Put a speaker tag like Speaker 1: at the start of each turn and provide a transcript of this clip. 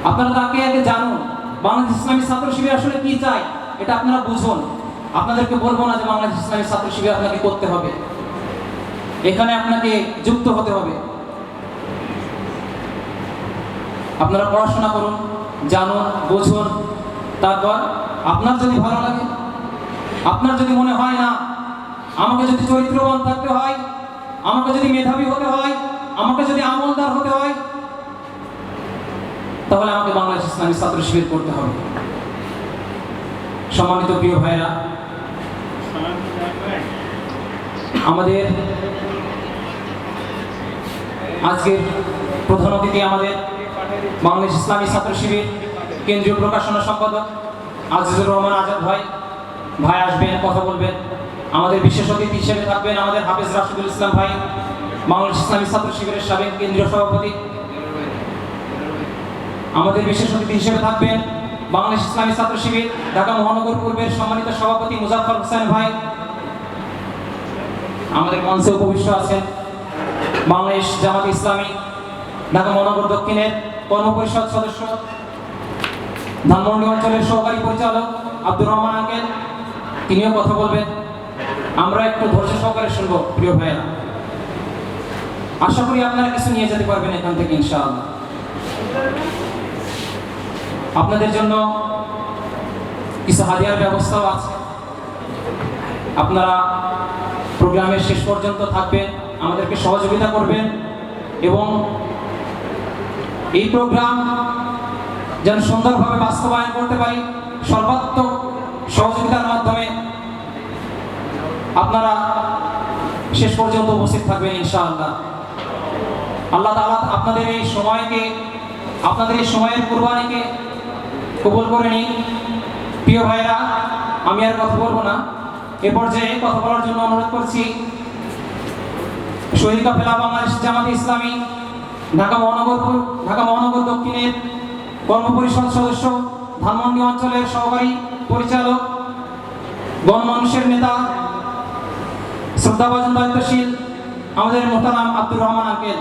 Speaker 1: আপনারা তাকে আগে জানুন, বাংলাদেশ ইসলামী ছাত্র শিবির আসলে কি চায় এটা আপনারা বুঝুন। আপনাদেরকে বলবো না যে বাংলাদেশ ইসলামী ছাত্র শিবির আপনাকে করতে হবে, এখানে আপনাকে যুক্ত হতে হবে। আপনারা পড়াশোনা করুন, জানুন, বুঝুন, তারপর আপনার যদি ভালো লাগে, আপনার যদি মনে হয় না আমাকে যদি চরিত্রবান থাকতে হয়, আমাকে যদি মেধাবী হতে হয়, আমাকে যদি আমলদার হতে হয়, তাহলে আমাকে বাংলাদেশ ইসলামী ছাত্র শিবির করতে হবে। সম্মানিত প্রিয় ভাইরা, আমাদের আজকের প্রধান অতিথি আমাদের বাংলাদেশ ইসলামী ছাত্র শিবির কেন্দ্রীয় প্রকাশনা সম্পাদক আজিজুর রহমান আজাদ ভাই আসবেন, কথা বলবেন। আমাদের বিশেষ অতিথি হিসেবে থাকবেন আমাদের হাফেজ রাশিদুল ইসলাম ভাই, বাংলাদেশ ইসলামী ছাত্র শিবিরের সাবেক কেন্দ্রীয় সভাপতি। আমাদের বিশেষ অতিথি হিসেবে থাকবেন বাংলাদেশ ইসলামী ছাত্র শিবির ঢাকা মহানগর পূর্বের সম্মানিত সভাপতি মুজাফফর হোসেন ভাই। আমাদের মঞ্চে উপবিষ্ট আছেন বাংলাদেশ জামাত ইসলামী ঢাকা মহানগর দক্ষিণের কর্মপরিষদ সদস্য, ধানমন্ডি অঞ্চলের সহকারী পরিচালক আব্দুর রহমান আঙ্কেল, তিনিও কথা বলবেন। আমরা একটু ধৈর্য সহকারে শুনবো প্রিয় ভাইয়েরা। আশা করি আপনারা কিছু নিয়ে যেতে পারবেন এখান থেকে ইনশাআল্লাহ। আপনাদের জন্য কিছু হাদিয়ার ব্যবস্থাও আছে। আপনারা প্রোগ্রামের শেষ পর্যন্ত থাকবেন, আমাদেরকে সহযোগিতা করবেন এবং এই প্রোগ্রাম যেন সুন্দরভাবে বাস্তবায়ন করতে পারি সর্বাত্মক সহযোগিতার মাধ্যমে আপনারা শেষ পর্যন্ত উপস্থিত থাকবেন ইনশাআল্লাহ। আল্লাহ তাআলা আপনাদের এই সময়কে, আপনাদের এই সময়ের কুরবানিকে কবুল করে নিন। প্রিয় ভাইরা, আমি আর কথা বলবো না, এ পর্যায়ে কথা বলার জন্য অনুরোধ করছি শহীদ কাফেলা বাংলাদেশ জামাতে ইসলামী ঢাকা মহানগর দক্ষিণের কর্মপরিষদ সদস্য, ধানমন্ডি অঞ্চলের সহকারী পরিচালক, গণমানুষের নেতা, শ্রদ্ধাভাজন দায়িত্বশীল আমাদের মোহতারাম আব্দুর রহমান আঙ্কেল।